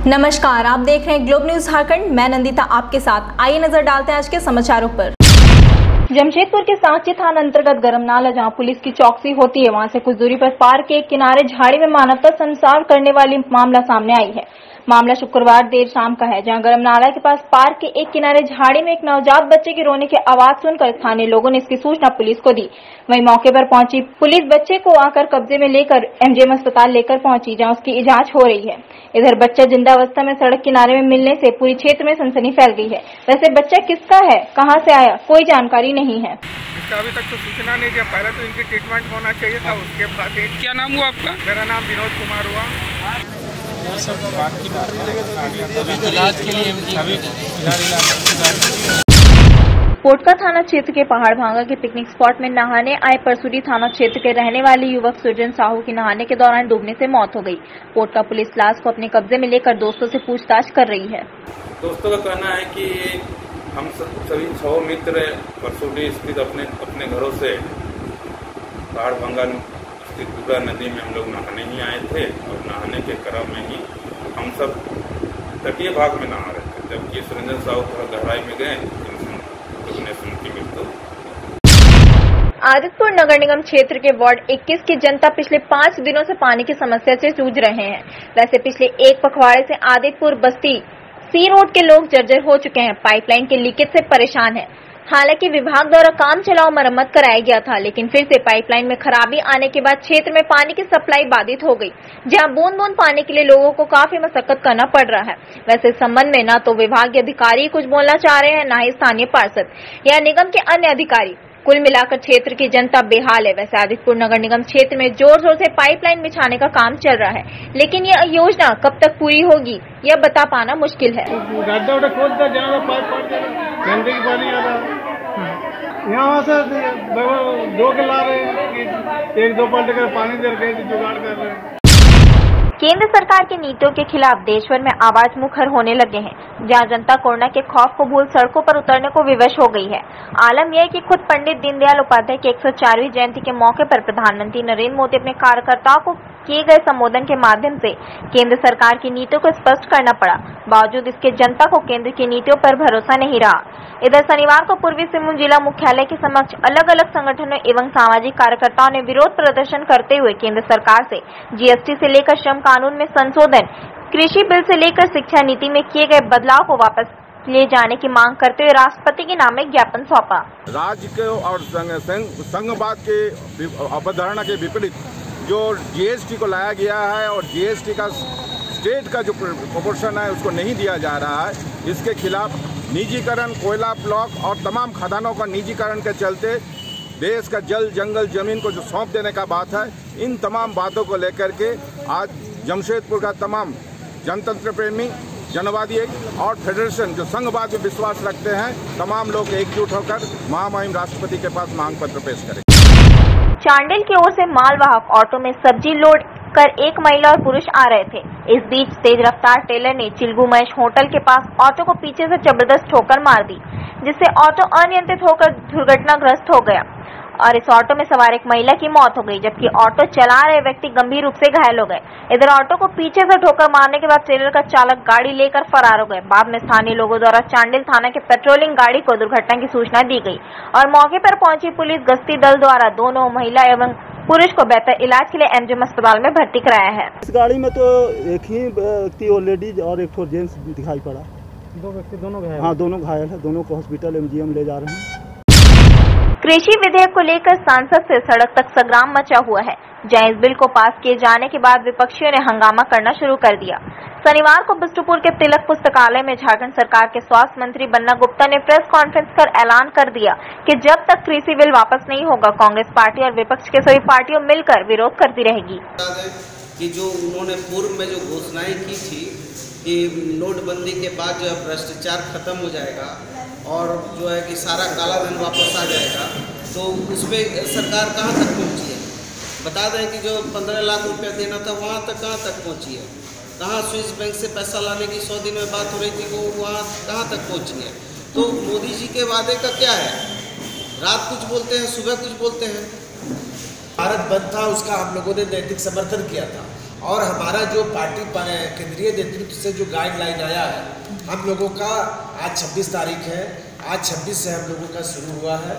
नमस्कार, आप देख रहे हैं ग्लोब न्यूज झारखंड। मैं नंदिता आपके साथ। आइए नजर डालते हैं आज के समाचारों पर। जमशेदपुर के सांची थाना अंतर्गत गरमनाला, जहां पुलिस की चौकसी होती है, वहां से कुछ दूरी पर पार्क के किनारे झाड़ी में मानवता संचार करने वाली मामला सामने आई है। मामला शुक्रवार देर शाम का है, जहां गरमनाला के पास पार्क के एक किनारे झाड़ी में एक नवजात बच्चे के रोने की आवाज सुनकर स्थानीय लोगों ने इसकी सूचना पुलिस को दी। वहीं मौके पर पहुंची पुलिस बच्चे को आकर कब्जे में लेकर एमजीएम अस्पताल लेकर पहुंची, जहां उसकी जांच हो रही है। इधर बच्चा जिंदा अवस्था में सड़क किनारे में मिलने से पूरी क्षेत्र में सनसनी फैल गई है। वैसे बच्चा किसका है, कहां से आया, कोई जानकारी नहीं है। इसका अभी तक तो सूचना नहीं दिया। पहले तो इनकी ट्रीटमेंट होना चाहिए था, उसके बाद। क्या नाम हुआ आपका? मेरा नाम विनोद कुमार हुआ। इलाज के लिए पोटका थाना क्षेत्र के पहाड़ भांगा के पिकनिक स्पॉट में नहाने आए परसुरी थाना क्षेत्र के रहने वाले युवक सुजन साहू की नहाने के दौरान डूबने से मौत हो गई। पोटका पुलिस लाश को अपने कब्जे में लेकर दोस्तों से पूछताछ कर रही है। दोस्तों का कहना है कि हम सभी 6 मित्र परसुरी स्थित अपने घरों से पहाड़ भांगा स्थित पूरा नदी में हम लोग नहाने ही आए थे, और नहाने के क्रम में ही हम सब तटीय भाग में नहा रहे थे, जबकि सुरेंद्र साहू थोड़ा गहराई में गए, उनकी मृत्यु। आदितपुर नगर निगम क्षेत्र के वार्ड 21 की जनता पिछले 5 दिनों से पानी की समस्या से जूझ रहे हैं। वैसे पिछले एक पखवाड़े से आदितपुर बस्ती सी रोड के लोग जर्जर हो चुके हैं, पाइपलाइन के लीकेज से परेशान हैं। हालांकि विभाग द्वारा काम चलाओ मरम्मत कराया गया था, लेकिन फिर से पाइपलाइन में खराबी आने के बाद क्षेत्र में पानी की सप्लाई बाधित हो गई, जहां बूंद बूंद पानी के लिए लोगों को काफी मशक्कत करना पड़ रहा है। वैसे इस संबंध में न तो विभाग के अधिकारी कुछ बोलना चाह रहे हैं, न ही स्थानीय पार्षद या निगम के अन्य अधिकारी। कुल मिलाकर क्षेत्र की जनता बेहाल है। वैसे आदितपुर नगर निगम क्षेत्र में जोर शोर से पाइपलाइन बिछाने का काम चल रहा है, लेकिन यह योजना कब तक पूरी होगी यह बता पाना मुश्किल है। यहाँ से 2 के ला रहे हैं कि 1-2 पलट कर पानी दे रहे हैं, जुगाड़ कर रहे हैं। केंद्र सरकार की नीतियों के खिलाफ देश भर में आवाज मुखर होने लगे हैं, जहां जनता कोरोना के खौफ को भूल सड़कों पर उतरने को विवश हो गई है। आलम यह है कि खुद पंडित दीनदयाल उपाध्याय की 104वीं जयंती के मौके पर प्रधानमंत्री नरेंद्र मोदी अपने कार्यकर्ताओं को किए गए संबोधन के माध्यम से केंद्र सरकार की नीतियों को स्पष्ट करना पड़ा। बावजूद इसके जनता को केंद्र की नीतियों पर भरोसा नहीं रहा। इधर शनिवार को पूर्वी सिंहभूम जिला मुख्यालय के समक्ष अलग अलग संगठनों एवं सामाजिक कार्यकर्ताओं ने विरोध प्रदर्शन करते हुए केंद्र सरकार से जीएसटी से लेकर श्रम कानून में संशोधन, कृषि बिल से लेकर शिक्षा नीति में किए गए बदलाव को वापस ले जाने की मांग करते हुए राष्ट्रपति के नाम में ज्ञापन सौंपा। राज्य के और संघवाद के अवधारणा के विपरीत जो जीएसटी को लाया गया है, और जीएसटी का स्टेट का जो प्रोपोर्शन है उसको नहीं दिया जा रहा है, इसके खिलाफ निजीकरण, कोयला ब्लॉक और तमाम खदानों का निजीकरण के चलते देश का जल, जंगल, जमीन को जो सौंप देने का बात है, इन तमाम बातों को लेकर के आज जमशेदपुर का तमाम जनतंत्र प्रेमी, जनवादी और फेडरेशन जो संघवाद में विश्वास रखते हैं, तमाम लोग एकजुट होकर महामहिम राष्ट्रपति के पास मांग पत्र पेश करें। चांडिल की ओर से मालवाहक ऑटो में सब्जी लोड कर एक महिला और पुरुष आ रहे थे। इस बीच तेज रफ्तार टेलर ने चिलगू महेश होटल के पास ऑटो को पीछे से जबरदस्त ठोकर मार दी, जिससे ऑटो अनियंत्रित होकर दुर्घटनाग्रस्त हो गया और इस ऑटो में सवार एक महिला की मौत हो गई, जबकि ऑटो चला रहे व्यक्ति गंभीर रूप से घायल हो गए। इधर ऑटो को पीछे से ठोकर मारने के बाद ट्रेलर का चालक गाड़ी लेकर फरार हो गए। बाद में स्थानीय लोगों द्वारा चांडिल थाना के पेट्रोलिंग गाड़ी को दुर्घटना की सूचना दी गई और मौके पर पहुंची पुलिस गश्ती दल द्वारा दोनों महिला एवं पुरुष को बेहतर इलाज के लिए एमजीएम अस्पताल में भर्ती कराया है। इस गाड़ी में तो एक ही व्यक्ति और लेडीज और एक जेंट्स दिखाई पड़ा। 2 व्यक्ति दोनों घायल? हाँ, दोनों घायल है। दोनों को हॉस्पिटल एमजीएम ले जा रहे हैं। कृषि विधेयक को लेकर सांसद से सड़क तक संग्राम मचा हुआ है, जहां इस बिल को पास किए जाने के बाद विपक्षियों ने हंगामा करना शुरू कर दिया। शनिवार को बिष्टुपुर के तिलक पुस्तकालय में झारखंड सरकार के स्वास्थ्य मंत्री बन्ना गुप्ता ने प्रेस कॉन्फ्रेंस कर ऐलान कर दिया कि जब तक कृषि बिल वापस नहीं होगा, कांग्रेस पार्टी और विपक्ष के सभी पार्टियों मिलकर विरोध करती रहेगी। कि जो उन्होंने पूर्व में जो घोषणाएं की थी कि नोटबंदी के बाद जो है भ्रष्टाचार खत्म हो जाएगा और जो है कि सारा काला धन वापस आ जाएगा, तो उसमें सरकार कहाँ तक पहुँची है? बता दें कि जो 15 लाख रुपया देना था वहाँ तक कहाँ तक पहुँची है? कहाँ स्विस बैंक से पैसा लाने की 100 दिन में बात हो रही थी, वो वहाँ कहाँ तक पहुँची है? तो मोदी जी के वादे का क्या है? रात कुछ बोलते हैं, सुबह कुछ बोलते हैं। भारत बंद था, उसका हम लोगों ने नैतिक समर्थन किया था और हमारा जो पार्टी केंद्रीय नेतृत्व से जो गाइडलाइन आया है, हम लोगों का आज 26 तारीख है, आज 26 से हम लोगों का शुरू हुआ है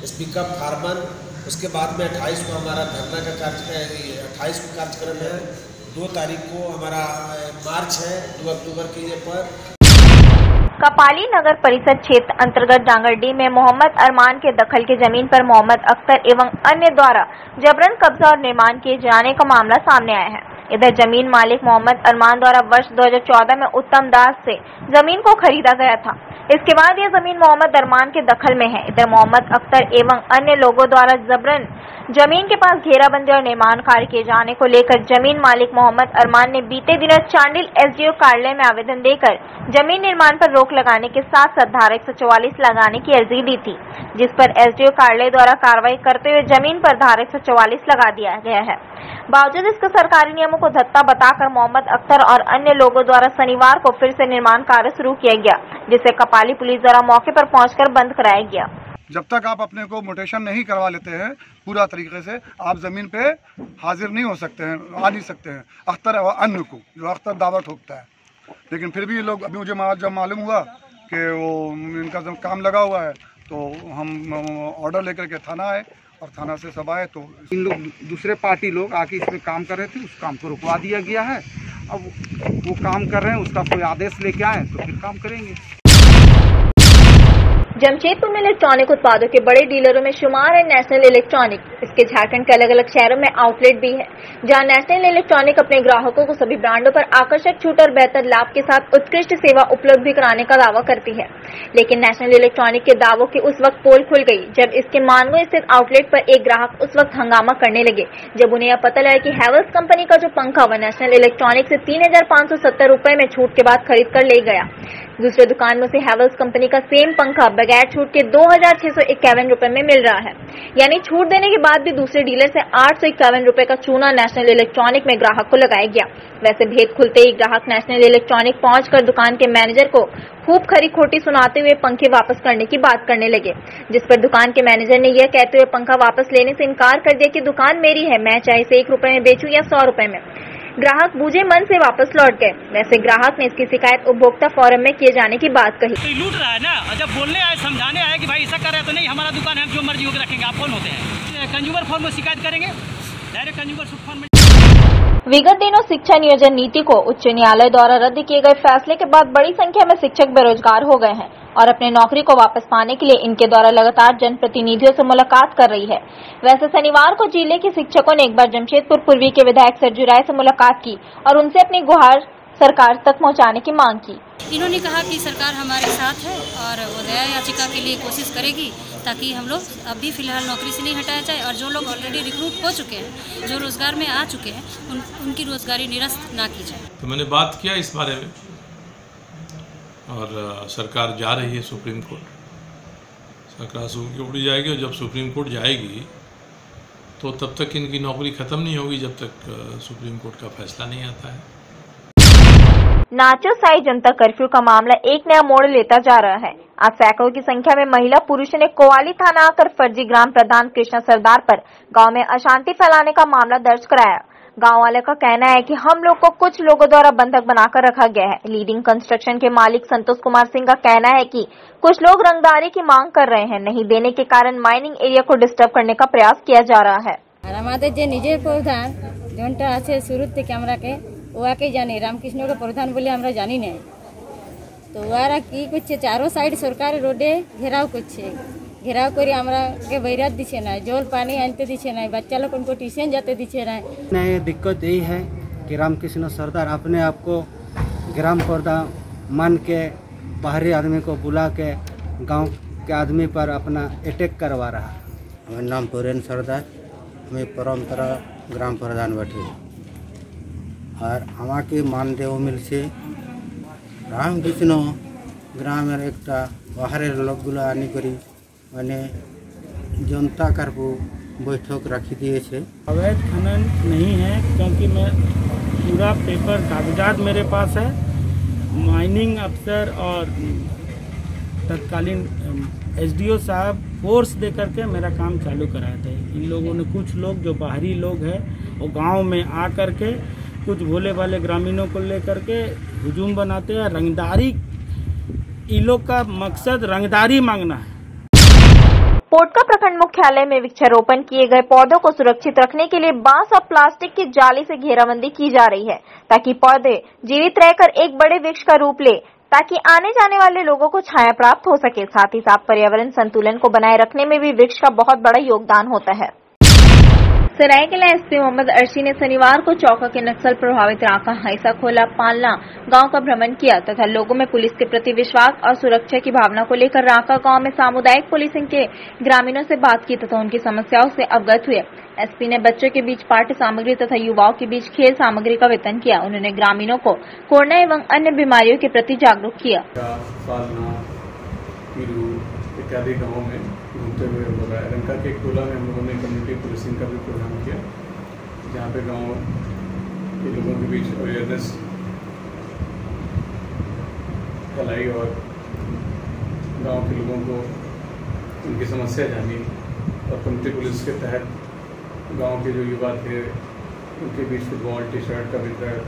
स्पीकअप फार्मर। उसके बाद में 28 को हमारा धरना का 28 को कार्यक्रम है, 2 तारीख को हमारा मार्च है 2 अक्टूबर के ये पर। कपाली नगर परिषद क्षेत्र अंतर्गत डांगरडीह में मोहम्मद अरमान के दखल की जमीन पर मोहम्मद अख्तर एवं अन्य द्वारा जबरन कब्जा और निर्माण किए जाने का मामला सामने आया है। इधर जमीन मालिक मोहम्मद अरमान द्वारा वर्ष 2014 में उत्तम दास से जमीन को खरीदा गया था। इसके बाद यह जमीन मोहम्मद अरमान के दखल में है। इधर मोहम्मद अख्तर एवं अन्य लोगों द्वारा जबरन जमीन के पास घेराबंदी और निर्माण कार्य किए जाने को लेकर जमीन मालिक मोहम्मद अरमान ने बीते दिनों चांडिल एसडीओ कार्यालय में आवेदन देकर जमीन निर्माण पर रोक लगाने के साथ साथ धारा 144 लगाने की अर्जी दी थी, जिस पर एसडीओ कार्यालय द्वारा कार्रवाई करते हुए जमीन पर धारा 144 लगा दिया गया है। बावजूद इसके सरकारी नियमों को धत्ता बताकर मोहम्मद अख्तर और अन्य लोगों द्वारा शनिवार को फिर से निर्माण कार्य शुरू किया गया, जिसे कपाली पुलिस द्वारा मौके पर पहुंचकर बंद कराया गया। जब तक आप अपने को मोटेशन नहीं करवा लेते हैं पूरा तरीके से, आप जमीन पे हाजिर नहीं हो सकते हैं, आ नहीं सकते हैं। अख्तर और अन्य को जो अख्तर दावा ठोकता है, लेकिन फिर भी ये लोग, अभी मुझे जब मालूम हुआ कि वो इनका जब काम लगा हुआ है तो हम ऑर्डर लेकर के थाना आए और थाना से सब आए तो इन लोग दूसरे पार्टी लोग आके इसमें काम कर रहे थे, उस काम को रुकवा दिया गया है। अब वो काम कर रहे हैं, उसका कोई आदेश लेके आए तो फिर काम करेंगे। जमशेदपुर में इलेक्ट्रॉनिक उत्पादों के बड़े डीलरों में शुमार है नेशनल इलेक्ट्रॉनिक। इसके झारखंड के अलग अलग शहरों में आउटलेट भी है, जहां नेशनल इलेक्ट्रॉनिक अपने ग्राहकों को सभी ब्रांडों पर आकर्षक छूट और बेहतर लाभ के साथ उत्कृष्ट सेवा उपलब्ध भी कराने का दावा करती है। लेकिन नेशनल इलेक्ट्रॉनिक के दावों की उस वक्त पोल खुल गई जब इसके मानगो स्थित आउटलेट पर एक ग्राहक उस वक्त हंगामा करने लगे, जब उन्हें यह पता लगा कि हैवेल्स कंपनी का जो पंखा वह नेशनल इलेक्ट्रॉनिक से 3570 रुपए में छूट के बाद खरीद कर ले गया। दूसरे दुकान में से हैवेल्स कंपनी का सेम पंखा बगैर छूट के 2651 रुपए में मिल रहा है। यानी छूट देने के बाद भी दूसरे डीलर से 851 रुपए का चूना नेशनल इलेक्ट्रॉनिक में ग्राहक को लगाया गया। वैसे भेद खुलते ही ग्राहक नेशनल इलेक्ट्रॉनिक पहुंचकर दुकान के मैनेजर को खूब खरी खोटी सुनाते हुए पंखे वापस करने की बात करने लगे, जिस पर दुकान के मैनेजर ने यह कहते हुए पंखा वापस लेने से इनकार कर दिया कि दुकान मेरी है, मैं चाहे इसे 1 रुपए में बेचूं या 100 रुपए में। ग्राहक बूझे मन से वापस लौट गए। वैसे ग्राहक ने इसकी शिकायत उपभोक्ता फोरम में किए जाने की बात कही। तो लूट रहा है ना, जब बोलने आए समझाने आए कि भाई ऐसा कर रहे हैं तो नहीं, हमारा दुकान है, जो मर्जी होकर रखेंगे। आप कौन होते हैं? कंज्यूमर फोरम में शिकायत करेंगे, डायरेक्ट कंज्यूमर फोरम में। विगत दिनों शिक्षा नियोजन नीति को उच्च न्यायालय द्वारा रद्द किए गए फैसले के बाद बड़ी संख्या में शिक्षक बेरोजगार हो गए हैं और अपने नौकरी को वापस पाने के लिए इनके द्वारा लगातार जनप्रतिनिधियों से मुलाकात कर रही है। वैसे शनिवार को जिले के शिक्षकों ने एक बार जमशेदपुर पूर्वी के विधायक सरजू राय से मुलाकात की और उनसे अपनी गुहार सरकार तक पहुंचाने की मांग की। इन्होंने कहा कि सरकार हमारे साथ है और वो दया याचिका के लिए कोशिश करेगी ताकि हम लोग अभी फिलहाल नौकरी से नहीं हटाया जाए और जो लोग ऑलरेडी रिक्रूट हो चुके हैं, जो रोजगार में आ चुके हैं, उनकी रोजगारी निरस्त ना की जाए। तो मैंने बात किया इस बारे में और सरकार जा रही है सुप्रीम कोर्ट। सरकार सुप्रीम कोर्ट जाएगी और जब सुप्रीम कोर्ट जाएगी तो तब तक इनकी नौकरी खत्म नहीं होगी जब तक सुप्रीम कोर्ट का फैसला नहीं आता है। नाचो साई जनता कर्फ्यू का मामला एक नया मोड़ लेता जा रहा है। आज सैकड़ों की संख्या में महिला पुरुषों ने कोवाली थाना आकर फर्जी ग्राम प्रधान कृष्णा सरदार पर गांव में अशांति फैलाने का मामला दर्ज कराया। गांव वाले का कहना है कि हम लोग को कुछ लोगों द्वारा बंधक बनाकर रखा गया है। लीडिंग कंस्ट्रक्शन के मालिक संतोष कुमार सिंह का कहना है कि कुछ लोग रंगदारी की मांग कर रहे हैं, नहीं देने के कारण माइनिंग एरिया को डिस्टर्ब करने का प्रयास किया जा रहा है। ওয়াকে জানি রামকৃষ্ণকে প্রধান বলে আমরা জানি না, তো ওরা কি করছে চারো সাইড সরকার রোডে ঘেরাও করছে, ঘেরাও করে আমরাকে बैरात দিচ্ছে না, জল পানি আনতে দিচ্ছে না, बच्चा लोग उनको ट्यूशन जाते दिखे ना। ये दिक्कत यही है कि रामकृष्ण सरदार अपने आप को ग्राम प्रधान मान के बाहरी आदमी को बुला के गांव के आदमी पर अपना अटैक करवा रहा है। मेरा नाम पुरेन सरदार, मैं परम्परा ग्राम प्रधान बैठी और हमारे मानदेव मिल से रामकृष्ण ग्रामेर एक बाहर लोकगुलो आनी करी मैंने जनता कर्फ्यू बैठक रखी दिए छे। अवैध खनन नहीं है क्योंकि मैं पूरा पेपर कागजात मेरे पास है। माइनिंग अफसर और तत्कालीन एसडीओ साहब फोर्स दे करके मेरा काम चालू कराए थे। इन लोगों ने कुछ लोग जो बाहरी लोग हैं वो गांव में आ करके कुछ भोले भाले ग्रामीणों को लेकर के हुजूम बनाते हैं। रंगदारी, इन लोग का मकसद रंगदारी मांगना है। पोटका प्रखंड मुख्यालय में वृक्षारोपण किए गए पौधों को सुरक्षित रखने के लिए बांस और प्लास्टिक की जाली से घेराबंदी की जा रही है, ताकि पौधे जीवित रहकर एक बड़े वृक्ष का रूप ले, ताकि आने जाने वाले लोगों को छाया प्राप्त हो सके। साथ ही साथ पर्यावरण संतुलन को बनाए रखने में भी वृक्ष का बहुत बड़ा योगदान होता है। सरायकेला एसपी मोहम्मद अर्शी ने शनिवार को चौका के नक्सल प्रभावित राका, हैसा खोला, पालना गांव का भ्रमण किया तथा लोगों में पुलिस के प्रति विश्वास और सुरक्षा की भावना को लेकर राका गांव में सामुदायिक पुलिसिंग के ग्रामीणों से बात की तथा उनकी समस्याओं से अवगत हुए। एसपी ने बच्चों के बीच पाठ्य सामग्री तथा युवाओं के बीच खेल सामग्री का वितरण किया। उन्होंने ग्रामीणों को कोरोना एवं अन्य बीमारियों के प्रति जागरूक किया। इत्यादि गाँवों में घूमते हुए बताया। रंका के एक टोला में हम लोगों ने कम्युनिटी पुलिसिंग का भी प्रोग्राम किया, जहाँ पे गाँव के लोगों के बीच अवेयरनेस फैलाई और गांव के लोगों को उनकी समस्या जानी। और कम्युनिटी पुलिस के तहत गांव के जो युवा थे उनके बीच फुटबॉल, टी शर्ट का वितरण,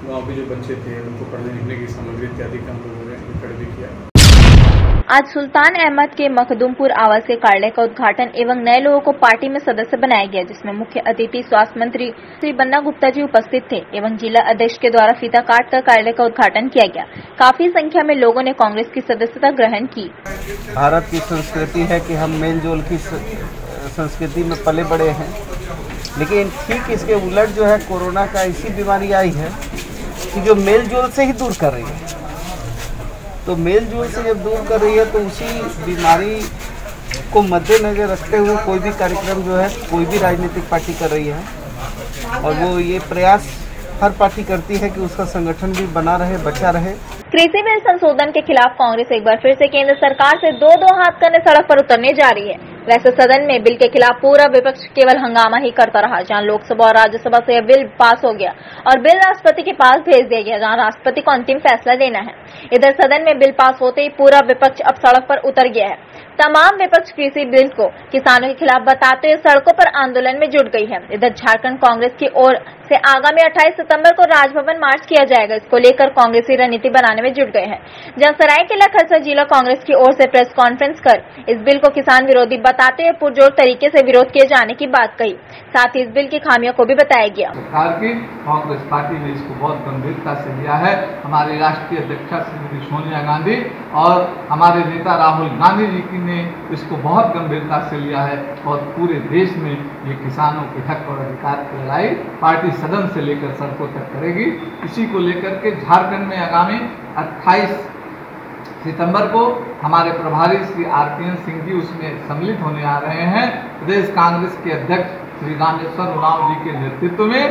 गांव के जो बच्चे थे उनको पढ़ने लिखने की सामग्री इत्यादि का हम लोगों ने वितरण भी किया। आज सुल्तान अहमद के मखदूमपुर आवासीय कार्यालय का उद्घाटन एवं नए लोगों को पार्टी में सदस्य बनाया गया, जिसमें मुख्य अतिथि स्वास्थ्य मंत्री श्री बन्ना गुप्ता जी उपस्थित थे एवं जिला अध्यक्ष के द्वारा फीता काट कर कार्यालय का उद्घाटन किया गया। काफी संख्या में लोगों ने कांग्रेस की सदस्यता ग्रहण की। भारत की संस्कृति है कि हम मेल जोल की संस्कृति में पले बड़े हैं, लेकिन ठीक इसके उलट जो है कोरोना का ऐसी बीमारी आई है कि जो मेल जोल से ही दूर कर रही है। तो मेल जोल से जब दूर कर रही है तो उसी बीमारी को मद्देनजर रखते हुए कोई भी कार्यक्रम जो है कोई भी राजनीतिक पार्टी कर रही है, और वो ये प्रयास हर पार्टी करती है कि उसका संगठन भी बना रहे, बचा रहे। कृषि बिल संशोधन के खिलाफ कांग्रेस एक बार फिर से केंद्र सरकार से दो हाथ करने सड़क पर उतरने जा रही है। वैसे सदन में बिल के खिलाफ पूरा विपक्ष केवल हंगामा ही करता रहा। जहां लोकसभा और राज्यसभा से यह बिल पास हो गया और बिल राष्ट्रपति के पास भेज दिया गया, जहां राष्ट्रपति को अंतिम फैसला लेना है। इधर सदन में बिल पास होते ही पूरा विपक्ष अब सड़क पर उतर गया है। तमाम विपक्ष कृषि बिल को किसानों के खिलाफ बताते हुए सड़कों पर आंदोलन में जुट गई है। इधर झारखंड कांग्रेस की ओर से आगामी 28 सितंबर को राजभवन मार्च किया जाएगा। इसको लेकर कांग्रेसी रणनीति बनाने में जुट गए हैं। जहां सरायकेला खरसा जिला कांग्रेस की ओर से प्रेस कॉन्फ्रेंस कर इस बिल को किसान विरोधी बताते हुए पुरजोर तरीके से विरोध किए जाने की बात कही। साथ ही इस बिल की खामियों को भी बताया गया। सरकार की कांग्रेस पार्टी ने इसको बहुत गंभीरता से लिया है। हमारे राष्ट्रीय अध्यक्षा श्रीमती सोनिया गांधी और हमारे नेता राहुल गांधी जी ने इसको बहुत गंभीरता से लिया है और पूरे देश में ये किसानों के हक और अधिकार की लड़ाई पार्टी सदन से लेकर सड़कों तक करेगी। इसी को लेकर के झारखंड में आगामी 28 सितंबर को हमारे प्रभारी श्री आरपीएन सिंह जी उसमें सम्मिलित होने आ रहे हैं। प्रदेश कांग्रेस के अध्यक्ष श्री रामेश्वर उरांव जी के नेतृत्व में।